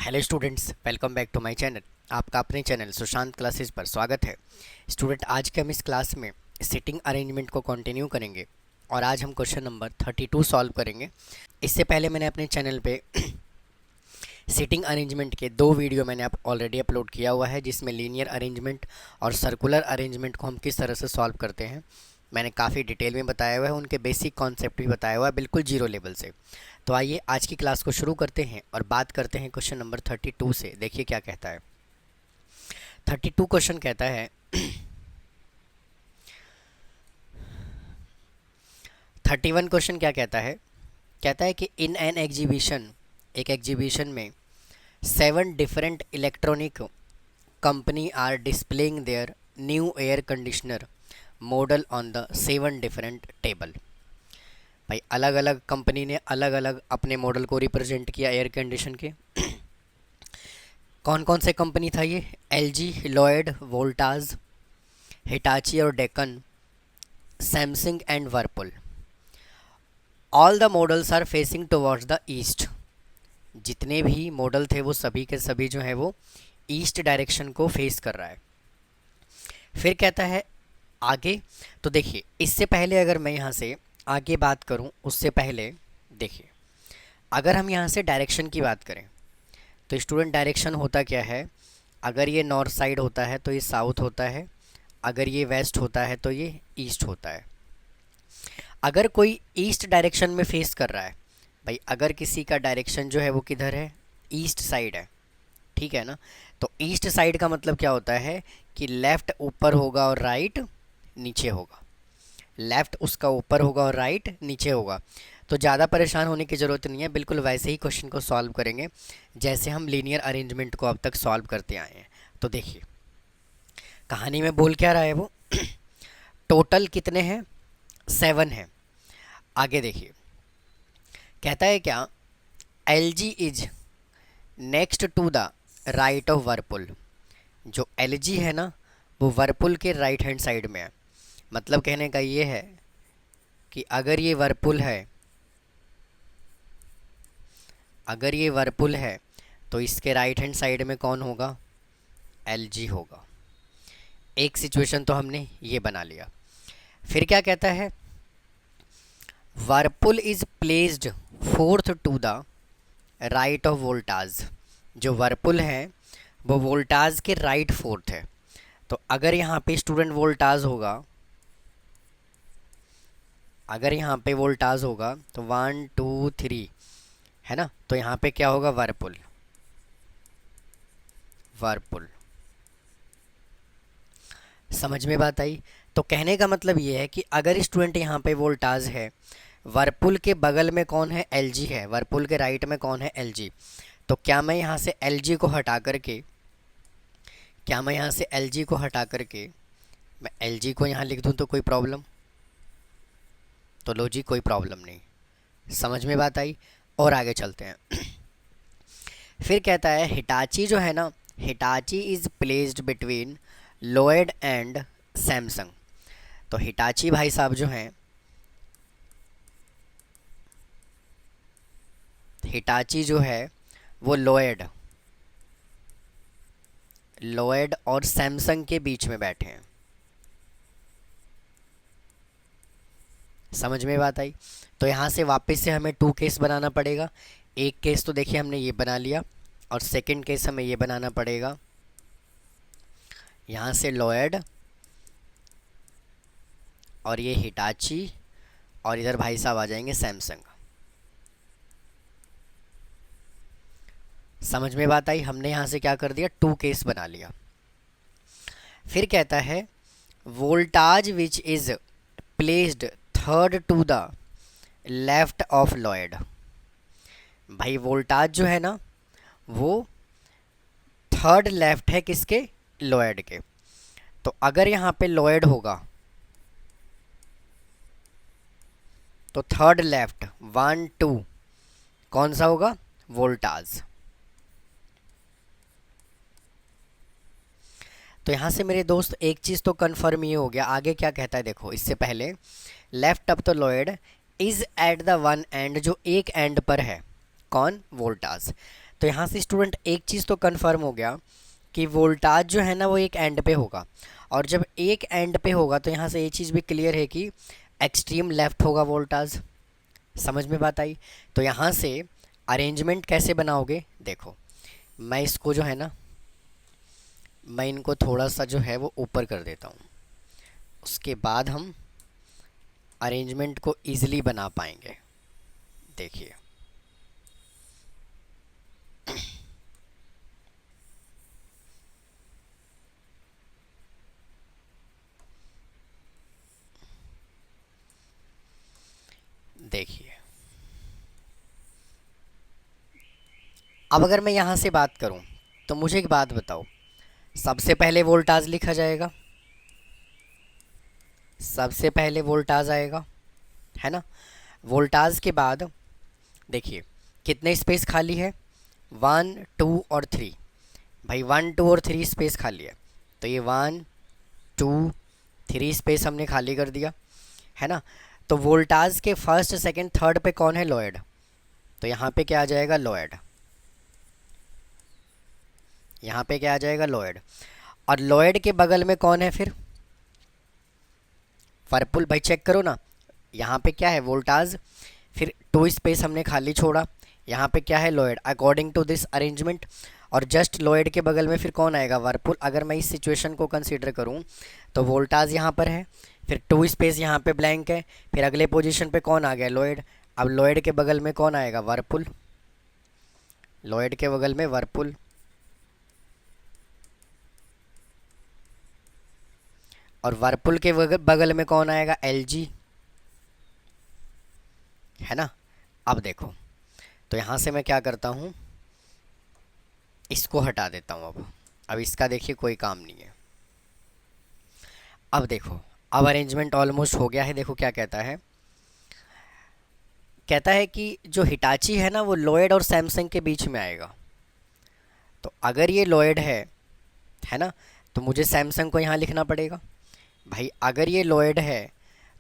Hello students, welcome back to my channel. आपका अपने channel Sushant classes पर स्वागत है। स्टूडेंट, आज के हम इस क्लास में सीटिंग अरेंजमेंट को कंटिन्यू करेंगे और आज हम क्वेश्चन नंबर 32 सॉल्व करेंगे। इससे पहले मैंने अपने चैनल पे सीटिंग अरेंजमेंट के 2 वीडियो मैंने ऑलरेडी अपलोड किया हुआ है, जिसमें लीनियर अरेंजमेंट और सर्कुलर अरेंजमेंट को हम किस तरह से सॉल्व करते हैं मैंने काफ़ी डिटेल में बताया हुआ है। उनके बेसिक कॉन्सेप्ट भी बताया हुआ है, बिल्कुल जीरो लेवल से। तो आइए आज की क्लास को शुरू करते हैं और बात करते हैं क्वेश्चन नंबर 32 से। देखिए क्या कहता है। 32 क्वेश्चन कहता है 31 क्वेश्चन क्या कहता है। कहता है कि इन एन एग्जीबिशन, एक एग्जीबिशन में 7 different electronic company are displaying their new air conditioner model on the 7 different table. भाई अलग अलग कंपनी ने अलग अलग अपने मॉडल को रिप्रेजेंट किया एयर कंडीशन के। कौन कौन से कंपनी था ये? एलजी, लॉयड, वोल्टास, हिटाची और Deccan, Samsung and Whirlpool. All the models are facing towards the east. जितने भी मॉडल थे वो सभी के सभी जो है वो ईस्ट डायरेक्शन को फेस कर रहा है। फिर कहता है आगे, तो देखिए इससे पहले अगर मैं यहाँ से आगे बात करूँ, उससे पहले देखिए अगर हम यहाँ से डायरेक्शन की बात करें तो स्टूडेंट डायरेक्शन होता क्या है। अगर ये नॉर्थ साइड होता है तो ये साउथ होता है, अगर ये वेस्ट होता है तो ये ईस्ट होता है। अगर कोई ईस्ट डायरेक्शन में फेस कर रहा है, भाई अगर किसी का डायरेक्शन जो है वो किधर है, ईस्ट साइड है, ठीक है ना। तो ईस्ट साइड का मतलब क्या होता है कि लेफ़्ट ऊपर होगा और राइट नीचे होगा। लेफ़्ट उसका ऊपर होगा और राइट नीचे होगा। तो ज़्यादा परेशान होने की ज़रूरत नहीं है, बिल्कुल वैसे ही क्वेश्चन को सॉल्व करेंगे जैसे हम लीनियर अरेंजमेंट को अब तक सॉल्व करते आए हैं। तो देखिए कहानी में बोल क्या रहा है वो टोटल कितने हैं? 7 हैं। आगे देखिए कहता है क्या, L G is next to the right of Whirlpool. जो एल जी है ना वो वर्लपूल के राइट हैंड साइड में है। मतलब कहने का ये है कि अगर ये वर्लपूल है, अगर ये वर्लपूल है तो इसके राइट हैंड साइड में कौन होगा? एलजी होगा। एक सिचुएशन तो हमने ये बना लिया। फिर क्या कहता है, Whirlpool is placed fourth to the right of Voltas. जो वर्लपूल है वो वोल्टाज के राइट फोर्थ है। तो अगर यहाँ पे स्टूडेंट वोल्टाज होगा, अगर यहाँ पे वोल्टाज होगा तो 1 2 3 है ना, तो यहाँ पे क्या होगा? वर्लपूल। वर्लपूल समझ में बात आई? तो कहने का मतलब ये है कि अगर स्टूडेंट यहाँ पे वोल्टाज है, वर्लपूल के बगल में कौन है? एलजी है। वर्लपूल के राइट में कौन है? एलजी। तो क्या मैं यहाँ से एलजी को हटा करके, क्या मैं यहाँ से एलजी को हटा करके मैं एलजी को यहाँ लिख दूँ तो कोई प्रॉब्लम? तो लो जी, कोई प्रॉब्लम नहीं। समझ में बात आई? और आगे चलते हैं। फिर कहता है हिटाची जो है ना, Hitachi is placed between Lloyd and Samsung. तो हिटाची भाई साहब जो हैं, हिटाची जो है वो लॉयड, लॉयड और सैमसंग के बीच में बैठे हैं। समझ में बात आई? तो यहाँ से वापस से हमें 2 केस बनाना पड़ेगा। एक केस तो देखिए हमने ये बना लिया और सेकंड केस हमें ये बनाना पड़ेगा। यहाँ से लॉयड और ये हिटाची और इधर भाई साहब आ जाएंगे सैमसंग। समझ में बात आई? हमने यहाँ से क्या कर दिया, 2 केस बना लिया। फिर कहता है Voltas which is placed third to the left of Lloyd. भाई वोल्टाज जो है ना वो थर्ड लेफ्ट है किसके? लॉयड के। तो अगर यहाँ पे लॉयड होगा तो थर्ड लेफ्ट 1 2 कौन सा होगा? वोल्टाज। तो यहाँ से मेरे दोस्त एक चीज़ तो कन्फर्म ये हो गया। आगे क्या कहता है देखो, इससे पहले left of the Lloyd is at the one and, जो एक एंड पर है कौन? वोल्टाज। तो यहाँ से स्टूडेंट एक चीज़ तो कंफर्म हो गया कि वोल्टाज जो है ना वो एक एंड पे होगा, और जब एक एंड पे होगा तो यहाँ से ये चीज़ भी क्लियर है कि एक्सट्रीम लेफ्ट होगा वोल्टाज। समझ में बात आई? तो यहाँ से अरेंजमेंट कैसे बनाओगे? देखो, मैं इसको जो है ना, मैं इनको थोड़ा सा जो है वो ऊपर कर देता हूँ, उसके बाद हम अरेंजमेंट को ईजिली बना पाएंगे। देखिए, देखिए अब अगर मैं यहाँ से बात करूँ तो मुझे एक बात बताओ, सबसे पहले वोल्टाज लिखा जाएगा, सबसे पहले वोल्टाज आएगा, है ना। वोल्टाज के बाद देखिए कितने स्पेस खाली है, 1 2 और 3। भाई 1 2 और 3 स्पेस खाली है, तो ये 1 2 3 स्पेस हमने खाली कर दिया, है ना। तो वोल्टाज के फर्स्ट सेकंड थर्ड पे कौन है? लोएड। तो यहाँ पे क्या आ जाएगा? लोएड। यहाँ पे क्या आ जाएगा? लोएड। और लोएड के बगल में कौन है फिर? वर्लपूल। भाई चेक करो ना, यहाँ पे क्या है? वोल्टाज, फिर 2 स्पेस हमने खाली छोड़ा, यहाँ पे क्या है? Lloyd, according to this arrangement. और जस्ट लोएड के बगल में फिर कौन आएगा? वर्लपूल। अगर मैं इस सिचुएशन को कंसीडर करूँ तो वोल्टाज यहाँ पर है, फिर 2 स्पेस यहाँ पे ब्लैंक है, फिर अगले पोजीशन पे कौन आ गया? लोएड। अब लोएड के बगल में कौन आएगा? वर्लपूल। लोएड के बगल में वर्लपूल, और वर्लपूल के बगल में कौन आएगा? एलजी, है ना। अब देखो, तो यहाँ से मैं क्या करता हूँ, इसको हटा देता हूँ। अब इसका देखिए कोई काम नहीं है। अब देखो, अब अरेंजमेंट ऑलमोस्ट हो गया है। देखो क्या कहता है, कहता है कि जो हिटाची है ना वो लोएड और सैमसंग के बीच में आएगा। तो अगर ये लोएड है ना, तो मुझे सैमसंग को यहाँ लिखना पड़ेगा। भाई अगर ये लोएड है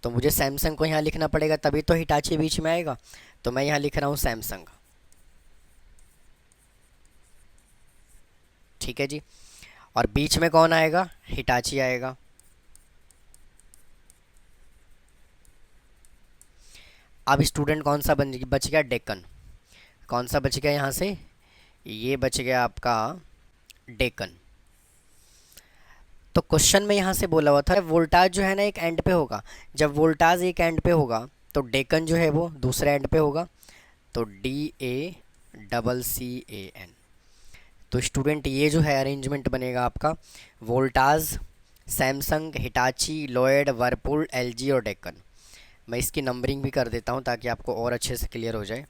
तो मुझे सैमसंग को यहाँ लिखना पड़ेगा, तभी तो हिटाची बीच में आएगा। तो मैं यहाँ लिख रहा हूँ सैमसंग। ठीक है जी। और बीच में कौन आएगा? हिटाची आएगा। अब स्टूडेंट कौन सा बच गया? डेक्कन। कौन सा बच गया यहाँ से? ये बच गया आपका डेक्कन। तो क्वेश्चन में यहाँ से बोला हुआ था वोल्टाज जो है ना एक एंड पे होगा। जब वोल्टाज एक एंड पे होगा तो डेक्कन जो है वो दूसरे एंड पे होगा। तो DACCAN। तो स्टूडेंट ये जो है अरेंजमेंट बनेगा आपका, Voltas, Samsung, Hitachi, Lloyd, Whirlpool, LG और डेक्कन। मैं इसकी नंबरिंग भी कर देता हूँ ताकि आपको और अच्छे से क्लियर हो जाए।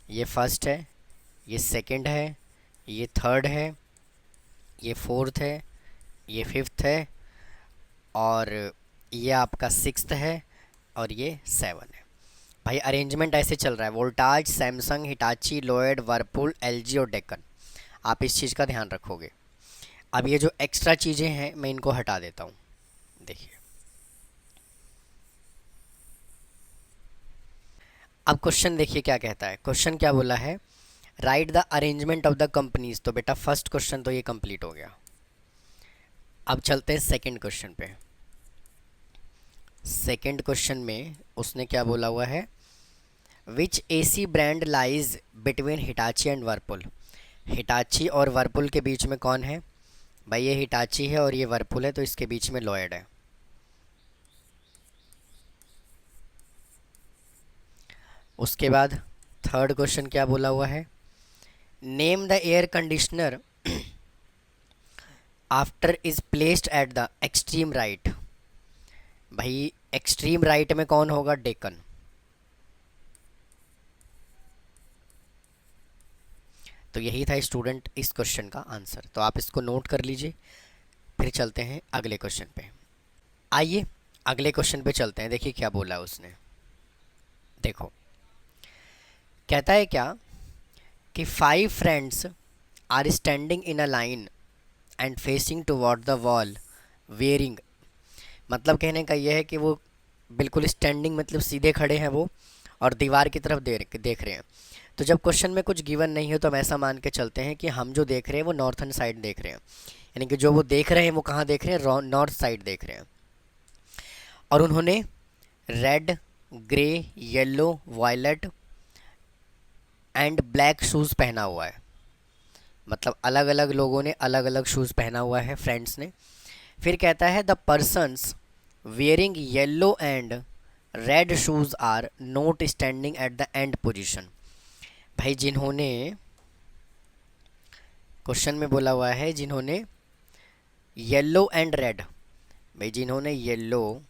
ये फर्स्ट है, ये सेकंड है, ये थर्ड है, ये फोर्थ है, ये फिफ्थ है, और ये आपका सिक्स्थ है, और ये 7 है। भाई अरेंजमेंट ऐसे चल रहा है, Voltas, Samsung, Hitachi, Lloyd, Whirlpool, LG और डेक्कन। आप इस चीज़ का ध्यान रखोगे। अब ये जो एक्स्ट्रा चीज़ें हैं मैं इनको हटा देता हूँ। देखिए, अब क्वेश्चन देखिए क्या कहता है। क्वेश्चन क्या बोला है? Right the arrangement of the companies. तो बेटा फर्स्ट क्वेश्चन तो ये कंप्लीट हो गया। अब चलते हैं सेकंड क्वेश्चन पे। सेकंड क्वेश्चन में उसने क्या बोला हुआ है? Which AC brand lies between Hitachi and Whirlpool. Hitachi और वर्लपूल के बीच में कौन है? भाई ये हिटाची है और ये वर्लपूल है, तो इसके बीच में लोएड है। उसके बाद थर्ड क्वेश्चन क्या बोला हुआ है? Name the air conditioner after is placed at the extreme right. भाई एक्सट्रीम राइट में कौन होगा? डेक्कन। तो यही था स्टूडेंट इस क्वेश्चन का आंसर। तो आप इसको नोट कर लीजिए। फिर चलते हैं अगले क्वेश्चन पे। आइए अगले क्वेश्चन पे चलते हैं। देखिए क्या बोला उसने। देखो कहता है क्या कि 5 friends are standing in a line and facing toward the wall wearing. मतलब कहने का यह है कि वो बिल्कुल स्टैंडिंग मतलब सीधे खड़े हैं वो, और दीवार की तरफ देख रहे हैं। तो जब क्वेश्चन में कुछ गिवन नहीं हो तो हम ऐसा मान के चलते हैं कि हम जो देख रहे हैं वो नॉर्थन साइड देख रहे हैं, यानी कि जो वो देख रहे हैं वो कहाँ देख रहे हैं, नॉर्थ साइड देख रहे हैं। और उन्होंने red, grey, yellow, violet and black shoes पहना हुआ है, मतलब अलग अलग लोगों ने अलग अलग शूज़ पहना हुआ है फ्रेंड्स ने। फिर कहता है the persons wearing yellow and red shoes are not standing at the end position. भाई जिन्होंने क्वेश्चन में बोला हुआ है जिन्होंने येलो एंड रेड, भाई जिन्होंने येलो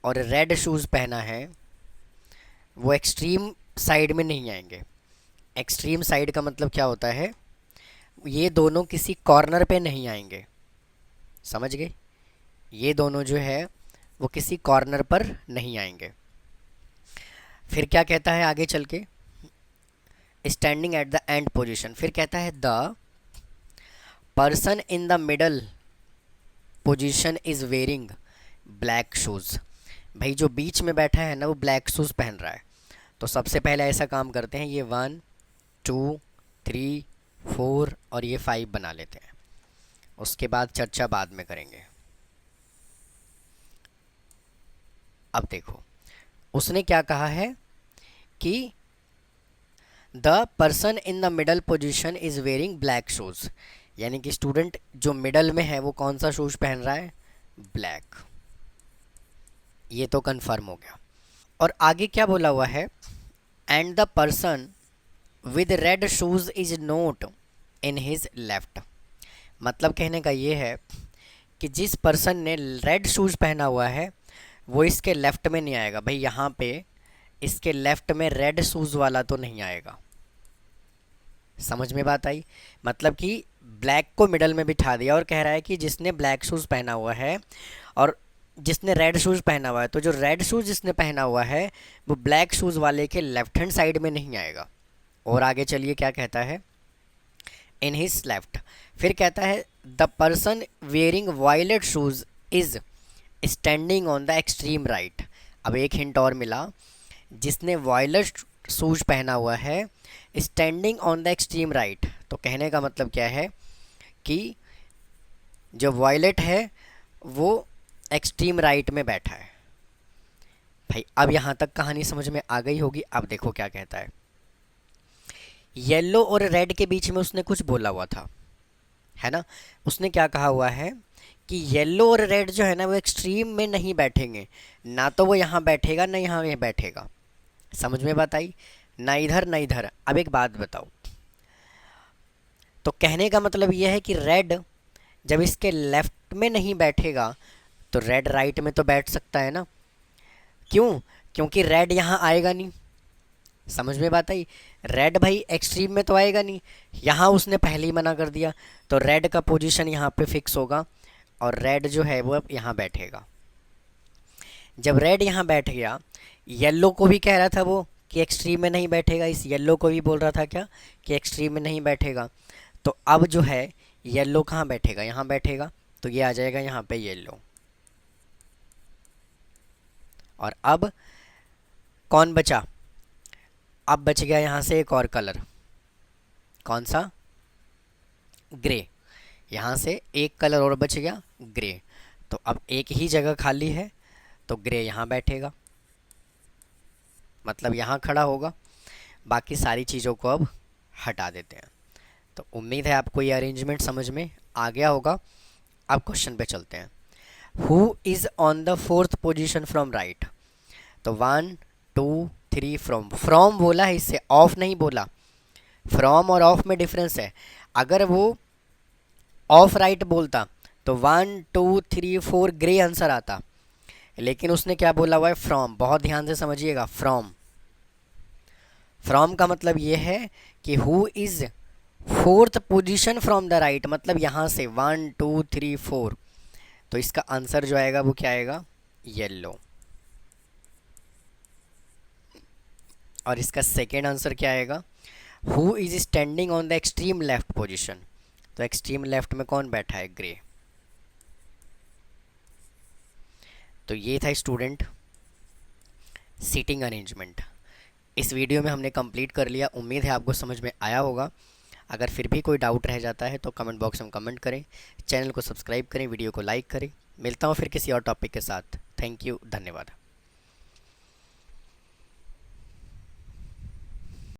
और रेड शूज़ पहना है वो एक्सट्रीम साइड में नहीं आएंगे। एक्सट्रीम साइड का मतलब क्या होता है, ये दोनों किसी कॉर्नर पे नहीं आएंगे, समझ गए, ये दोनों जो है वो किसी कॉर्नर पर नहीं आएंगे। फिर क्या कहता है आगे चल के, standing at the and position. फिर कहता है the person in the middle position is wearing black shoes. भाई जो बीच में बैठा है ना वो ब्लैक शूज़ पहन रहा है। तो सबसे पहले ऐसा काम करते हैं, ये 1 2 3 4 और ये 5 बना लेते हैं, उसके बाद चर्चा बाद में करेंगे। अब देखो उसने क्या कहा है कि the person in the middle position is wearing black shoes, यानी कि स्टूडेंट जो मिडल में है वो कौन सा शूज़ पहन रहा है, ब्लैक। ये तो कंफर्म हो गया। और आगे क्या बोला हुआ है, and the person with red shoes is note in his left. मतलब कहने का ये है कि जिस पर्सन ने रेड शूज़ पहना हुआ है वो इसके लेफ़्ट में नहीं आएगा। भाई यहाँ पे इसके लेफ़्ट में रेड शूज़ वाला तो नहीं आएगा। समझ में बात आई, मतलब कि ब्लैक को मिडल में बिठा दिया और कह रहा है कि जिसने ब्लैक शूज़ पहना हुआ है और जिसने रेड शूज़ पहना हुआ है, तो जो रेड शूज़ जिसने पहना हुआ है वो ब्लैक शूज़ वाले के लेफ्ट हैंड साइड में नहीं आएगा। और आगे चलिए क्या कहता है, इन हिज लेफ्ट। फिर कहता है the person wearing violet shoes is standing on the extreme right. अब एक हिंट और मिला, जिसने वायलेट शूज़ पहना हुआ है standing on the extreme right, तो कहने का मतलब क्या है कि जो वायलेट है वो एक्सट्रीम राइट में बैठा है। भाई अब यहाँ तक कहानी समझ में आ गई होगी। अब देखो क्या कहता है, येलो और रेड के बीच में उसने कुछ बोला हुआ था, है ना। उसने क्या कहा हुआ है कि येलो और रेड जो है ना वो एक्सट्रीम में नहीं बैठेंगे, ना तो वो यहाँ बैठेगा ना यहाँ ये बैठेगा। समझ में बात आई, ना इधर ना इधर। अब एक बात बताओ, तो कहने का मतलब ये है कि रेड जब इसके लेफ्ट में नहीं बैठेगा तो रेड राइट में तो बैठ सकता है ना। क्यों, क्योंकि रेड यहाँ आएगा नहीं। समझ में बात आई, रेड भाई एक्सट्रीम में तो आएगा नहीं, यहाँ उसने पहले ही मना कर दिया, तो रेड का पोजीशन यहाँ पे फिक्स होगा और रेड जो है वो अब यहाँ बैठेगा। जब रेड यहाँ बैठ गया, येलो को भी कह रहा था वो कि एक्सट्रीम में नहीं बैठेगा, इस येलो को भी बोल रहा था क्या कि एक्सट्रीम में नहीं बैठेगा। तो अब जो है येलो कहाँ बैठेगा, यहाँ बैठेगा, तो ये आ जाएगा यहाँ पे येलो। और अब कौन बचा, अब बच गया यहाँ से एक और कलर, कौन सा, ग्रे। यहाँ से एक कलर और बच गया, ग्रे। तो अब एक ही जगह खाली है तो ग्रे यहाँ बैठेगा, मतलब यहाँ खड़ा होगा। बाकी सारी चीज़ों को अब हटा देते हैं। तो उम्मीद है आपको ये अरेंजमेंट समझ में आ गया होगा। अब क्वेश्चन पे चलते हैं। Who is on the fourth position from right, तो 1 2 3 फ्रॉम, फ्रॉम बोला है, इससे ऑफ नहीं बोला। फ्रॉम और ऑफ में डिफरेंस है। अगर वो ऑफ राइट बोलता तो 1 2 3 4 ग्रे आंसर आता, लेकिन उसने क्या बोला हुआ है, फ्रॉम। बहुत ध्यान से समझिएगा, फ्रॉम। फ्रॉम का मतलब ये है कि who is fourth position from the right, मतलब यहाँ से 1 2 3 4। तो इसका आंसर जो आएगा वो क्या आएगा, येलो। और इसका सेकेंड आंसर क्या आएगा, who is standing on the extreme left position, तो एक्सट्रीम लेफ्ट में कौन बैठा है, ग्रे। तो ये था स्टूडेंट सीटिंग अरेंजमेंट। इस वीडियो में हमने कंप्लीट कर लिया। उम्मीद है आपको समझ में आया होगा। अगर फिर भी कोई डाउट रह जाता है तो कमेंट बॉक्स में कमेंट करें, चैनल को सब्सक्राइब करें, वीडियो को लाइक करें। मिलता हूँ फिर किसी और टॉपिक के साथ। थैंक यू, धन्यवाद।